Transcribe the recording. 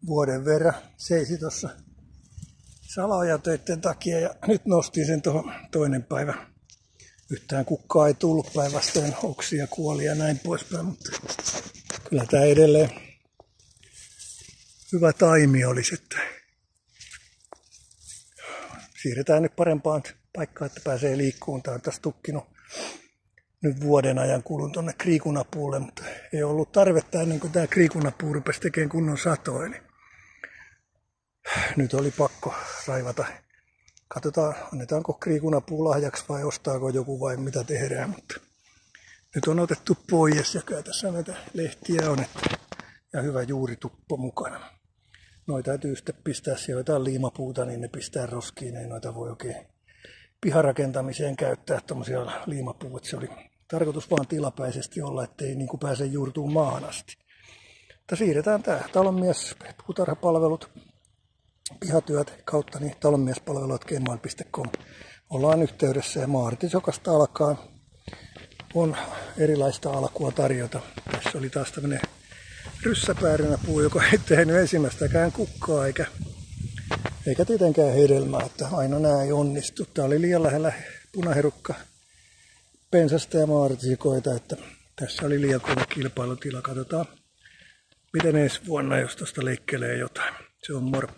vuoden verran seisi tuossa salaojatöiden takia ja nyt nostin sen tuohon toinen päivä. Yhtään kukkaa ei tullut, päinvastoin oksia kuoli ja näin poispäin, mutta kyllä tämä edelleen hyvä taimi olisi, että siirretään nyt parempaan paikkaan, että pääsee liikkuun. Tämä on tässä tukkinut nyt vuoden ajan kulun tuonne kriikunapuulle, mutta ei ollut tarvetta ennen kuin tämä kriikunapuu rupesi tekemään kunnon satoa. Eli nyt oli pakko raivata. Katsotaan, annetaanko kriikunapuu lahjaksi vai ostaako joku vai mitä tehdään. Mutta nyt on otettu pois ja kyllä tässä näitä lehtiä on ja hyvä juurituppo mukana. Noita täytyy sitten pistää, siellä jotain liimapuuta, niin ne pistää roskiin. Ei noita voi oikein piharakentamiseen käyttää tuommoisia liimapuut. Se oli tarkoitus vaan tilapäisesti olla, ettei niin kuin pääse juurtumaan maahan asti. Mutta siirretään tämä talonmies puutarhapalvelut, pihatyöt kautta niin talonmiespalvelut@gmail.com. Ollaan yhteydessä ja Maartisokasta alkaen on erilaista alkua tarjota. Tässä oli taas tämmöinen ryssäpäärynäpuu, joka ei tehnyt ensimmäistäkään kukkaa eikä tietenkään hedelmää, että aina nämä ei onnistu. Tämä oli liian lähellä punaherukka pensasta ja maartisikoita, että tässä oli liian kova kilpailutila. Katsotaan, miten ensi vuonna, jos tuosta leikkelee jotain. Se on moro.